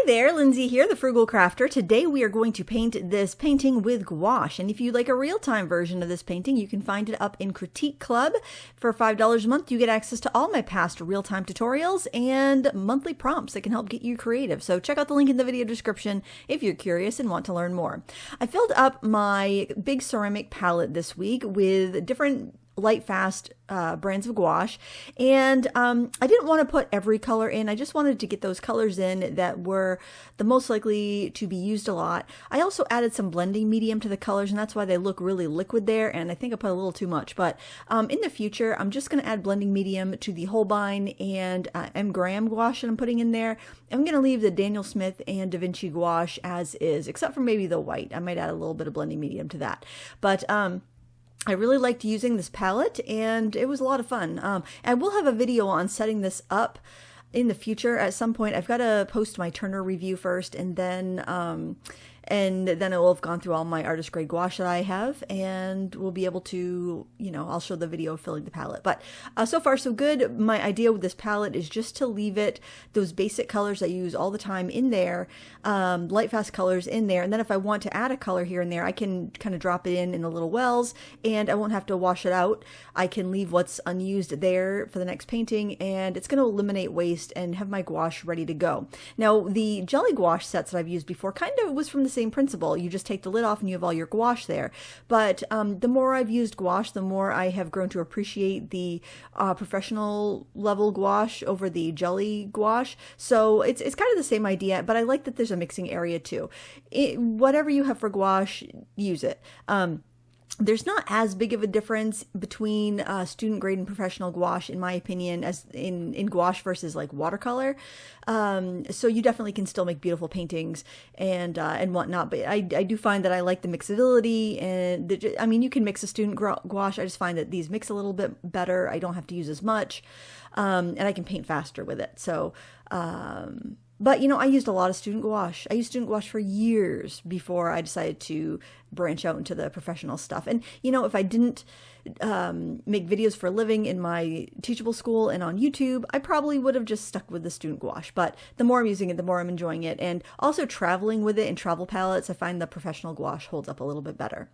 there, Lindsay here, the Frugal Crafter. Today we are going to paint this painting with gouache. And if you'd like a real-time version of this painting, you can find it up in Critique Club. For $5 a month, you get access to all my past real-time tutorials and monthly prompts that can help get you creative. So check out the link in the video description if you're curious and want to learn more. I filled up my big ceramic palette this week with different light fast brands of gouache, and I didn't want to put every color in. I just wanted to get those colors in that were the most likely to be used a lot. I also added some blending medium to the colors, and that's why they look really liquid there, and I think I put a little too much, but in the future I'm just going to add blending medium to the Holbein and M. Graham gouache that I'm putting in there. I'm going to leave the Daniel Smith and Da Vinci gouache as is, except for maybe the white. I might add a little bit of blending medium to that, but I really liked using this palette, and it was a lot of fun. I will have a video on setting this up in the future at some point. I've got to post my Turner review first, and then it will have gone through all my artist grade gouache that I have, and we'll be able to, I'll show the video of filling the palette. But so far so good. My idea with this palette is just to leave it those basic colors I use all the time in there, light fast colors in there, and then if I want to add a color here and there, I can kind of drop it in the little wells, and I won't have to wash it out. I can leave what's unused there for the next painting, and it's going to eliminate waste and have my gouache ready to go. Now, the jelly gouache sets that I've used before kind of was from the same principle. You just take the lid off and you have all your gouache there. But the more I've used gouache, the more I have grown to appreciate the professional level gouache over the jelly gouache. So it's kind of the same idea, but I like that there's a mixing area too. Whatever you have for gouache, use it. There's not as big of a difference between student grade and professional gouache, in my opinion, as in gouache versus like watercolor. So you definitely can still make beautiful paintings and whatnot. But I do find that I like the mixability, and you can mix a student gouache. I just find that these mix a little bit better. I don't have to use as much, and I can paint faster with it. So. But, I used a lot of student gouache. I used student gouache for years before I decided to branch out into the professional stuff. And, if I didn't make videos for a living in my teachable school and on YouTube, I probably would have just stuck with the student gouache. But the more I'm using it, the more I'm enjoying it. And also traveling with it in travel palettes, I find the professional gouache holds up a little bit better.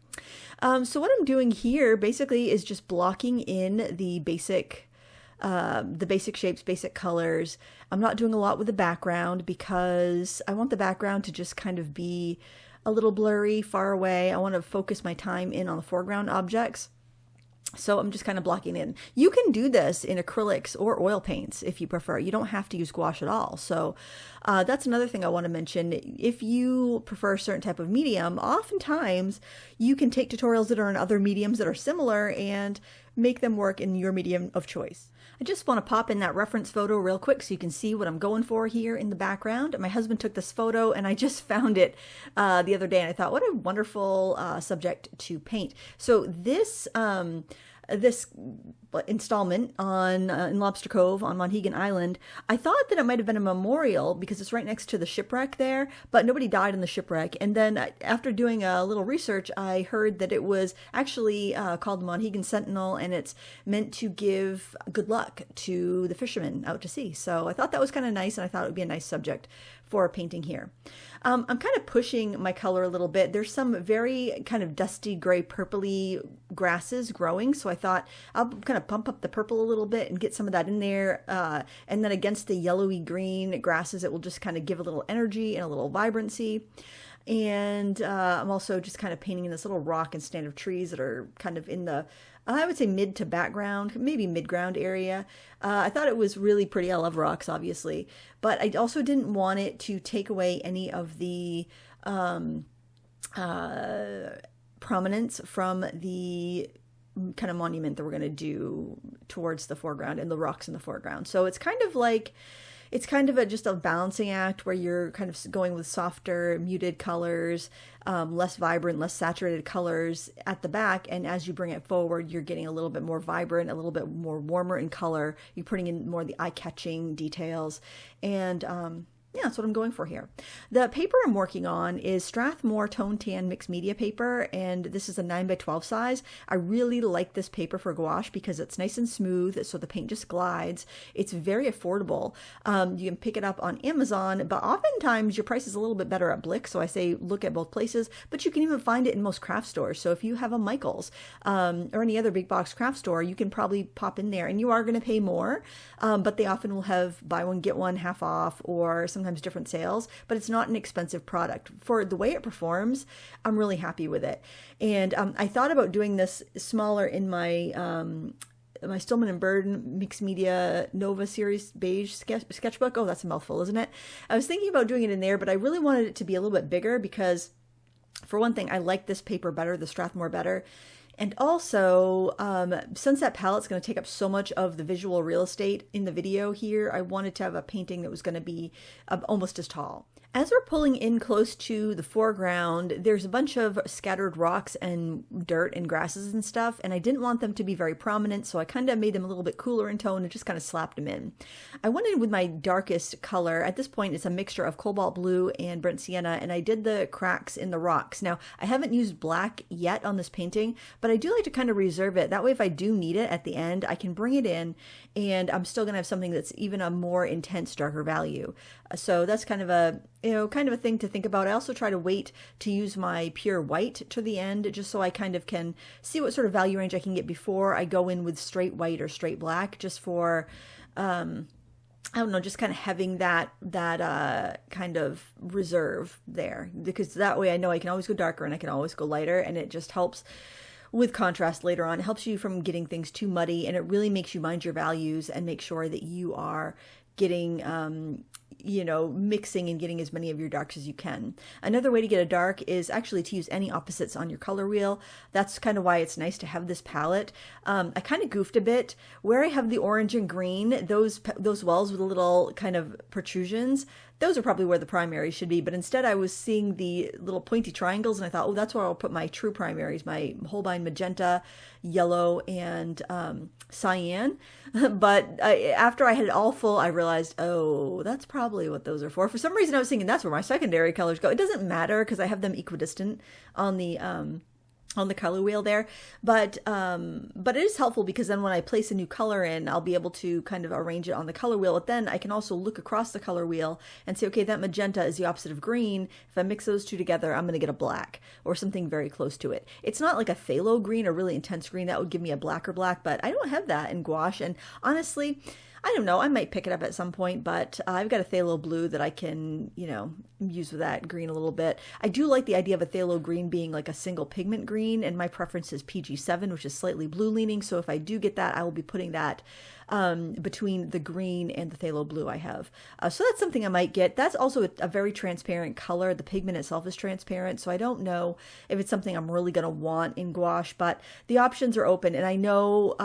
So what I'm doing here basically is just blocking in the basic shapes, basic colors. I'm not doing a lot with the background because I want the background to just kind of be a little blurry, far away. I want to focus my time in on the foreground objects. So I'm just kind of blocking in. You can do this in acrylics or oil paints if you prefer. You don't have to use gouache at all. So that's another thing I want to mention. If you prefer a certain type of medium, oftentimes you can take tutorials that are in other mediums that are similar and make them work in your medium of choice. I just want to pop in that reference photo real quick so you can see what I'm going for here in the background. My husband took this photo and I just found it the other day, and I thought, what a wonderful subject to paint. So this installment in Lobster Cove on Monhegan Island, I thought that it might have been a memorial because it's right next to the shipwreck there, but nobody died in the shipwreck. And then after doing a little research, I heard that it was actually called the Monhegan Sentinel, and it's meant to give good luck to the fishermen out to sea. So I thought that was kind of nice, and I thought it would be a nice subject for a painting here. I'm kind of pushing my color a little bit. There's some very kind of dusty gray purpley grasses growing, so I thought I'll kind of pump up the purple a little bit and get some of that in there, and then against the yellowy green grasses, it will just kind of give a little energy and a little vibrancy. And I'm also just kind of painting in this little rock and stand of trees that are kind of in the, I would say mid to background, maybe mid-ground area. I thought it was really pretty. I love rocks, obviously, but I also didn't want it to take away any of the prominence from the kind of monument that we're going to do towards the foreground and the rocks in the foreground. So it's kind of like, just a balancing act where you're kind of going with softer, muted colors, less vibrant, less saturated colors at the back. And as you bring it forward, you're getting a little bit more vibrant, a little bit more warmer in color. You're putting in more of the eye-catching details. And Yeah, that's what I'm going for here. The paper I'm working on is Strathmore Tone Tan Mixed Media paper, and this is a 9x12 size. I really like this paper for gouache because it's nice and smooth, so the paint just glides. It's very affordable. You can pick it up on Amazon, but oftentimes your price is a little bit better at Blick, so I say look at both places, but you can even find it in most craft stores. So if you have a Michael's or any other big box craft store, you can probably pop in there, and you are going to pay more, but they often will have buy one, get one half off, or sometimes different sales, but it's not an expensive product. For the way it performs, I'm really happy with it. And I thought about doing this smaller in my my Stillman and Bird Mixed Media Nova Series Beige sketchbook. Oh, that's a mouthful, isn't it? I was thinking about doing it in there, but I really wanted it to be a little bit bigger because, for one thing, I like this paper better, the Strathmore better. And also, since that palette's going to take up so much of the visual real estate in the video here, I wanted to have a painting that was going to be almost as tall. As we're pulling in close to the foreground, there's a bunch of scattered rocks and dirt and grasses and stuff, and I didn't want them to be very prominent, so I kind of made them a little bit cooler in tone and just kind of slapped them in. I went in with my darkest color. At this point, it's a mixture of cobalt blue and burnt sienna, and I did the cracks in the rocks. Now, I haven't used black yet on this painting, but I do like to kind of reserve it. That way, if I do need it at the end, I can bring it in, and I'm still going to have something that's even a more intense, darker value. So that's kind of a thing to think about. I also try to wait to use my pure white to the end, just so I kind of can see what sort of value range I can get before I go in with straight white or straight black, just for, I don't know, just kind of having that kind of reserve there, because that way I know I can always go darker and I can always go lighter, and it just helps with contrast later on. It helps you from getting things too muddy, and it really makes you mind your values and make sure that you are getting mixing and getting as many of your darks as you can. Another way to get a dark is actually to use any opposites on your color wheel. That's kind of why it's nice to have this palette. I kind of goofed a bit. Where I have the orange and green, those wells with the little kind of protrusions, those are probably where the primaries should be, but instead I was seeing the little pointy triangles, and I thought, oh, that's where I'll put my true primaries, my Holbein magenta, yellow, and cyan. But after I had it all full, I realized, oh, that's probably what those are for. For some reason, I was thinking that's where my secondary colors go. It doesn't matter because I have them equidistant on the color wheel there, but it is helpful because then when I place a new color in, I'll be able to kind of arrange it on the color wheel. But then I can also look across the color wheel and say, okay, that magenta is the opposite of green. If I mix those two together, I'm going to get a black or something very close to it. It's not like a phthalo green or really intense green. That would give me a blacker black, but I don't have that in gouache. And honestly, I don't know, I might pick it up at some point, but I've got a phthalo blue that I can, use with that green a little bit. I do like the idea of a phthalo green being like a single pigment green, and my preference is PG7, which is slightly blue leaning. So if I do get that, I will be putting that between the green and the phthalo blue I have. So that's something I might get. That's also a very transparent color. The pigment itself is transparent, so I don't know if it's something I'm really going to want in gouache, but the options are open, and I know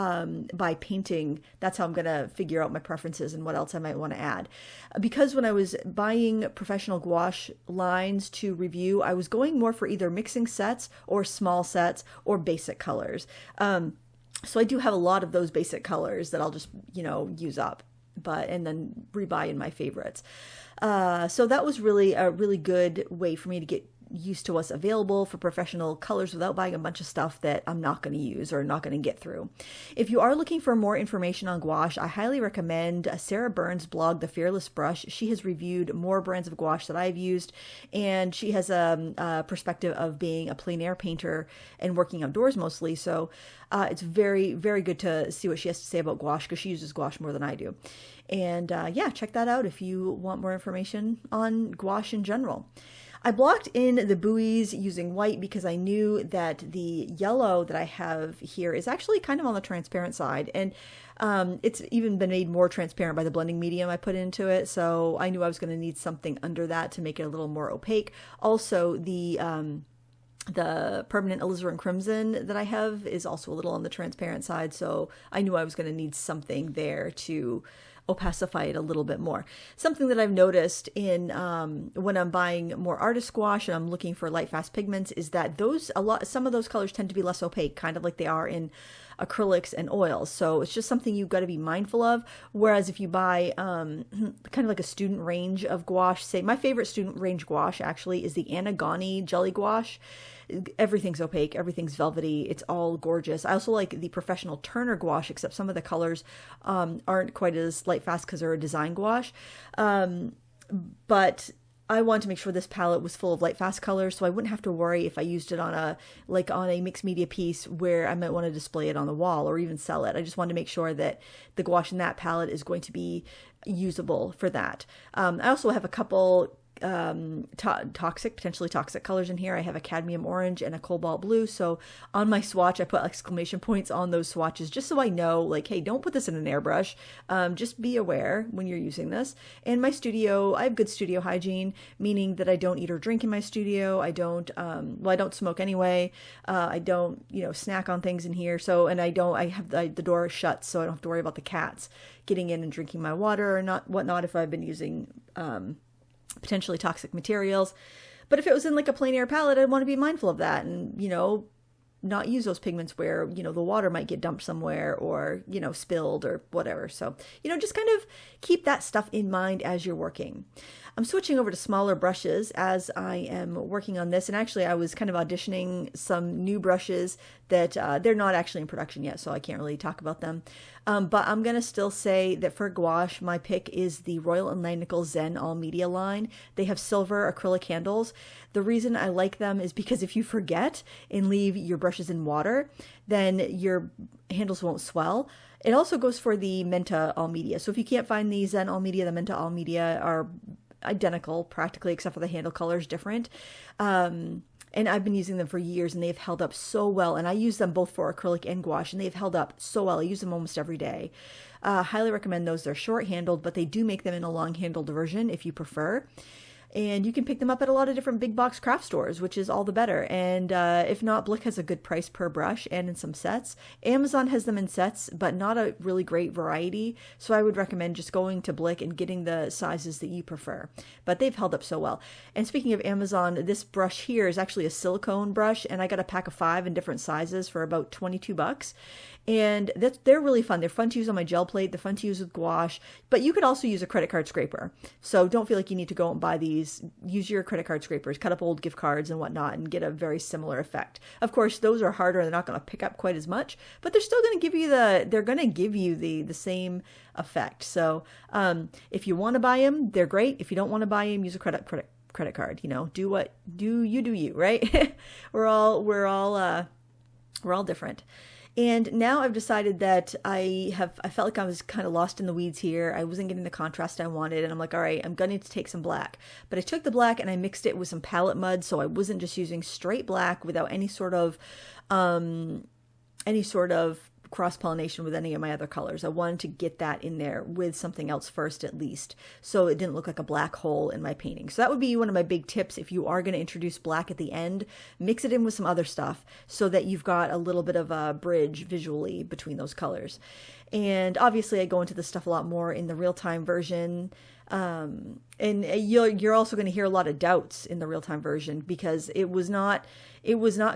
by painting, that's how I'm going to figure out my preferences and what else I might want to add. Because when I was buying professional gouache lines to review, I was going more for either mixing sets or small sets or basic colors. So I do have a lot of those basic colors that I'll just, use up, and then rebuy in my favorites. So that was really a really good way for me to get used to what's available for professional colors without buying a bunch of stuff that I'm not going to use or not going to get through. If you are looking for more information on gouache, I highly recommend Sarah Byrne's blog, The Fearless Brush. She has reviewed more brands of gouache that I've used, and she has a perspective of being a plein air painter and working outdoors mostly. So it's very, very good to see what she has to say about gouache, because she uses gouache more than I do. And check that out if you want more information on gouache in general. I blocked in the buoys using white because I knew that the yellow that I have here is actually kind of on the transparent side, and it's even been made more transparent by the blending medium I put into it, so I knew I was going to need something under that to make it a little more opaque. Also, the permanent alizarin crimson that I have is also a little on the transparent side, so I knew I was going to need something there to opacify it a little bit more. Something that I've noticed in when I'm buying more artist gouache and I'm looking for light fast pigments is that some of those colors tend to be less opaque, kind of like they are in acrylics and oils. So it's just something you've got to be mindful of. Whereas if you buy kind of like a student range of gouache, say my favorite student range gouache actually is the Anagani Jelly Gouache. Everything's opaque, everything's velvety, it's all gorgeous. I also like the Professional Turner gouache, except some of the colors aren't quite as light fast because they're a design gouache. But I wanted to make sure this palette was full of light fast colors, so I wouldn't have to worry if I used it on a mixed media piece where I might want to display it on the wall or even sell it. I just wanted to make sure that the gouache in that palette is going to be usable for that. I also have a couple potentially toxic colors in here. I have a cadmium orange and a cobalt blue. So on my swatch, I put exclamation points on those swatches just so I know, like, hey, don't put this in an airbrush. Just be aware when you're using this. And my studio, I have good studio hygiene, meaning that I don't eat or drink in my studio. I don't, I don't smoke anyway. I don't, snack on things in here. So, and I have the door shut, so I don't have to worry about the cats getting in and drinking my water or whatnot if I've been using, potentially toxic materials. But if it was in like a plein air palette, I'd want to be mindful of that and, not use those pigments where, the water might get dumped somewhere or, spilled or whatever. So, just kind of keep that stuff in mind as you're working. I'm switching over to smaller brushes as I am working on this. And actually, I was kind of auditioning some new brushes that they're not actually in production yet, so I can't really talk about them. But I'm going to still say that for gouache, my pick is the Royal & Langnickel Zen All Media line. They have silver acrylic handles. The reason I like them is because if you forget and leave your brushes in water, then your handles won't swell. It also goes for the Menta All Media. So if you can't find the Zen All Media, the Menta All Media are identical practically, except for the handle color is different. And I've been using them for years and they've held up so well. And I use them both for acrylic and gouache and they've held up so well. I use them almost every day. Highly recommend those. They're short handled, but they do make them in a long handled version if you prefer. And you can pick them up at a lot of different big box craft stores, which is all the better. And if not, Blick has a good price per brush and in some sets. Amazon has them in sets, but not a really great variety. So I would recommend just going to Blick and getting the sizes that you prefer. But they've held up so well. And speaking of Amazon, this brush here is actually a silicone brush, and I got a pack of 5 in different sizes for about $22. And they're really fun. They're fun to use on my gel plate. They're fun to use with gouache, but you could also use a credit card scraper. So don't feel like you need to go and buy these. Use your credit card scrapers, cut up old gift cards and whatnot and get a very similar effect. Of course, those are harder. They're not going to pick up quite as much, but they're still going to give you the same effect. So if you want to buy them, they're great. If you don't want to buy them, use a credit card. Do you, right? We're all different. And now I've decided that I felt like I was kind of lost in the weeds here. I wasn't getting the contrast I wanted. And I'm like, all right, I'm going to take some black. But I took the black and I mixed it with some palette mud. So I wasn't just using straight black without any sort of cross-pollination with any of my other colors. I wanted to get that in there with something else first, at least, so it didn't look like a black hole in my painting. So that would be one of my big tips. If you are going to introduce black at the end, mix it in with some other stuff so that you've got a little bit of a bridge visually between those colors. And obviously I go into this stuff a lot more in the real-time version. And you're also going to hear a lot of doubts in the real-time version because it was not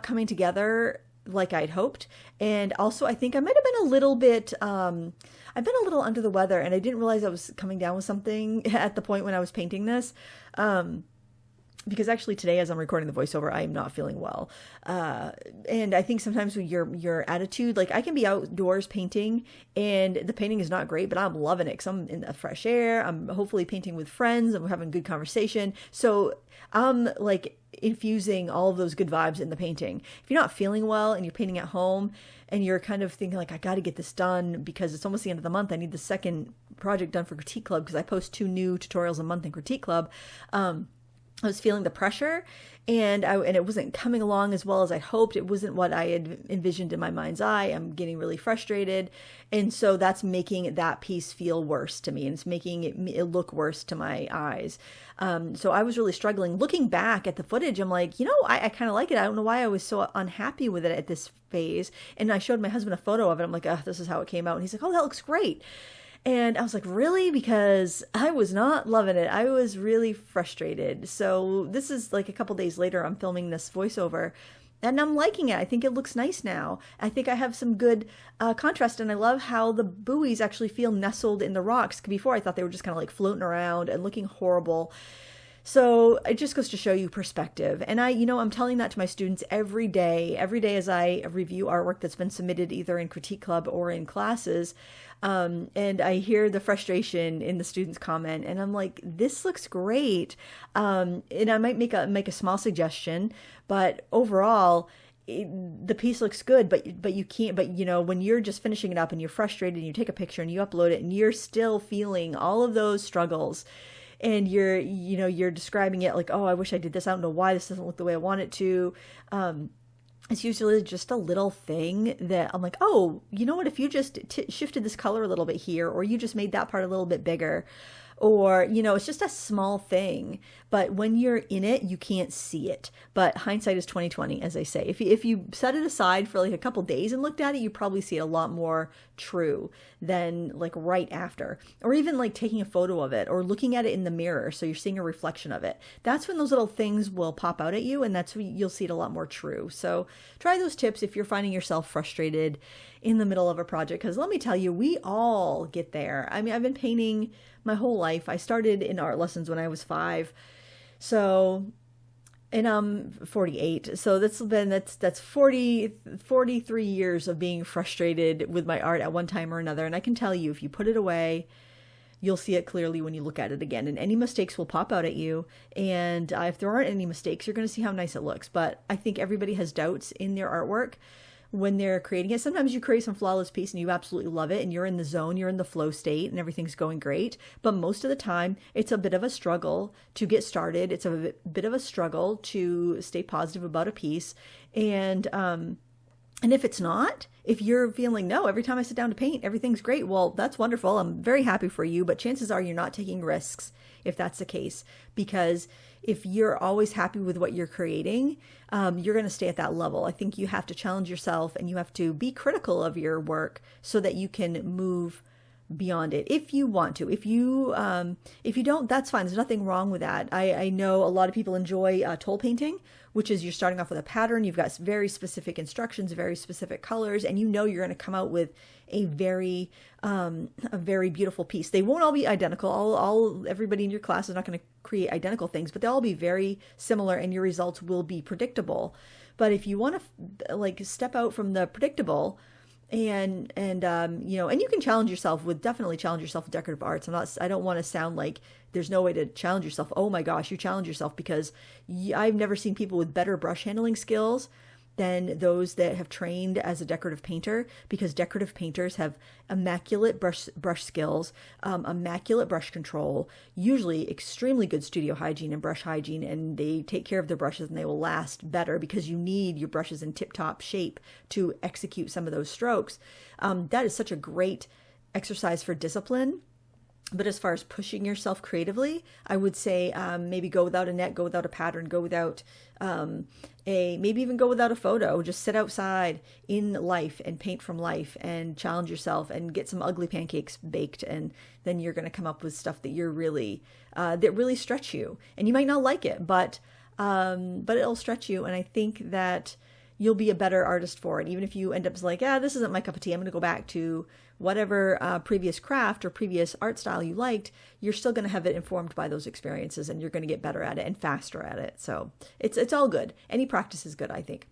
coming together like I'd hoped. And also I think I might have been a little bit, I've been a little under the weather and I didn't realize I was coming down with something at the point when I was painting this. Because actually today, as I'm recording the voiceover, I am not feeling well. And I think sometimes with your attitude, like I can be outdoors painting and the painting is not great, but I'm loving it because I'm in the fresh air. I'm hopefully painting with friends and we're having good conversation. So I'm like infusing all of those good vibes in the painting. If you're not feeling well and you're painting at home and you're kind of thinking like, I got to get this done because it's almost the end of the month. I need the second project done for Critique Club because I post 2 new tutorials a month in Critique Club. I was feeling the pressure and it wasn't coming along as well as I hoped. It wasn't what I had envisioned in my mind's eye. I'm getting really frustrated. And so that's making that piece feel worse to me. And it's making it look worse to my eyes. So I was really struggling. Looking back at the footage, I'm like, I kind of like it. I don't know why I was so unhappy with it at this phase. And I showed my husband a photo of it. I'm like, oh, this is how it came out. And he's like, oh, that looks great. And I was like, really? Because I was not loving it. I was really frustrated. So this is like a couple days later, I'm filming this voiceover and I'm liking it. I think it looks nice now. I think I have some good contrast, and I love how the buoys actually feel nestled in the rocks. Before I thought they were just kind of like floating around and looking horrible. So it just goes to show you perspective. And I'm telling that to my students every day as I review artwork that's been submitted either in Critique Club or in classes. And I hear the frustration in the students' comment, and I'm like, this looks great. And I might make a small suggestion, but overall, the piece looks good, but you can't, when you're just finishing it up and you're frustrated and you take a picture and you upload it and you're still feeling all of those struggles, and you're describing it like, oh, I wish I did this. I don't know why this doesn't look the way I want it to. It's usually just a little thing that I'm like, oh, you know what? If you just shifted this color a little bit here, or you just made that part a little bit bigger, or, it's just a small thing. But when you're in it, you can't see it. But hindsight is 20/20, as I say. If you set it aside for like a couple days and looked at it, you probably see it a lot more true than like right after. Or even like taking a photo of it or looking at it in the mirror so you're seeing a reflection of it. That's when those little things will pop out at you, and that's when you'll see it a lot more true. So try those tips if you're finding yourself frustrated in the middle of a project, because let me tell you, we all get there. I mean, I've been painting my whole life. I started in art lessons when I was 5. So, and I'm 48. So that's 43 years of being frustrated with my art at one time or another. And I can tell you, if you put it away, you'll see it clearly when you look at it again, and any mistakes will pop out at you. And if there aren't any mistakes, you're going to see how nice it looks. But I think everybody has doubts in their artwork when they're creating it. Sometimes you create some flawless piece and you absolutely love it and you're in the zone, you're in the flow state and everything's going great. But most of the time, it's a bit of a struggle to get started. It's a bit of a struggle to stay positive about a piece. And if it's not, if you're feeling, no, every time I sit down to paint, everything's great, well, that's wonderful. I'm very happy for you. But chances are you're not taking risks if that's the case, because if you're always happy with what you're creating, you're going to stay at that level. I think you have to challenge yourself and you have to be critical of your work so that you can move beyond it if you want to. If you don't, that's fine. There's nothing wrong with that. I know a lot of people enjoy toll painting, which is you're starting off with a pattern. You've got very specific instructions, very specific colors, and you're going to come out with a very beautiful piece. They won't all be identical. Everybody in your class is not going to create identical things, but they'll all be very similar, and your results will be predictable. But if you want to like step out from the predictable, and you can definitely challenge yourself with decorative arts. I don't want to sound like there's no way to challenge yourself. Oh my gosh, you challenge yourself, because I've never seen people with better brush handling skills than those that have trained as a decorative painter, because decorative painters have immaculate brush skills, immaculate brush control, usually extremely good studio hygiene and brush hygiene, and they take care of their brushes and they will last better because you need your brushes in tip-top shape to execute some of those strokes. That is such a great exercise for discipline. But as far as pushing yourself creatively, I would say maybe go without a net, go without a pattern, go without maybe even go without a photo. Just sit outside in life and paint from life and challenge yourself and get some ugly pancakes baked. And then you're going to come up with stuff that that really stretch you. And you might not like it, but it'll stretch you. And I think that you'll be a better artist for it. Even if you end up like, this isn't my cup of tea, I'm going to go back to whatever previous craft or previous art style you liked, you're still going to have it informed by those experiences, and you're going to get better at it and faster at it. So it's all good. Any practice is good, I think.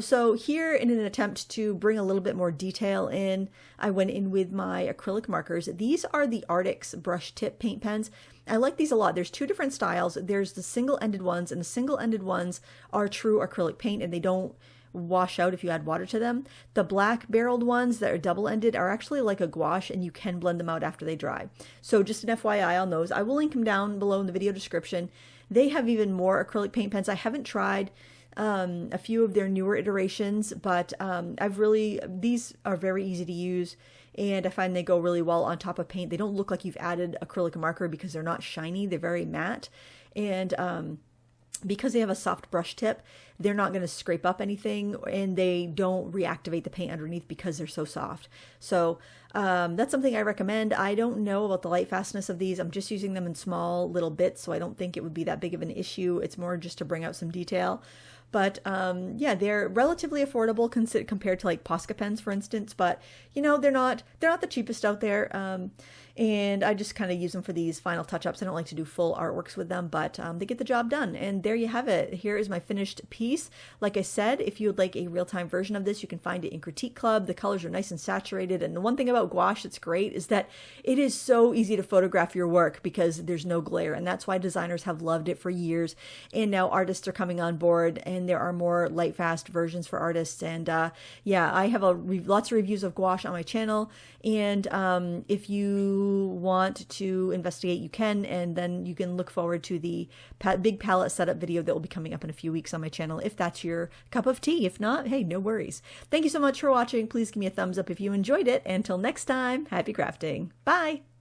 So here, in an attempt to bring a little bit more detail in, I went in with my acrylic markers. These are the Arrtx brush tip paint pens. I like these a lot. There's two different styles. There's the single-ended ones, and the single-ended ones are true acrylic paint, and they don't wash out if you add water to them. The black barreled ones that are double-ended are actually like a gouache, and you can blend them out after they dry. So just an FYI on those. I will link them down below in the video description. They have even more acrylic paint pens. I haven't tried a few of their newer iterations, but these are very easy to use, and I find they go really well on top of paint. They don't look like you've added acrylic marker because they're not shiny. They're very matte, and because they have a soft brush tip, they're not going to scrape up anything, and they don't reactivate the paint underneath because they're so soft. So that's something I recommend. I don't know about the light fastness of these. I'm just using them in small little bits, so I don't think it would be that big of an issue. It's more just to bring out some detail. But yeah, they're relatively affordable compared to like Posca pens, for instance. But you know, they're not the cheapest out there. And I just kind of use them for these final touch-ups. I don't like to do full artworks with them, but they get the job done. And there you have it. Here is my finished piece. Like I said, if you would like a real-time version of this, you can find it in Critique Club. The colors are nice and saturated. And the one thing about gouache that's great is that it is so easy to photograph your work because there's no glare. And that's why designers have loved it for years. And now artists are coming on board, and there are more light-fast versions for artists. And yeah, I have lots of reviews of gouache on my channel. And if you want to investigate, you can, and then you can look forward to the big palette setup video that will be coming up in a few weeks on my channel if that's your cup of tea. If not, hey, no worries. Thank you so much for watching. Please give me a thumbs up if you enjoyed it. Until next time, happy crafting. Bye!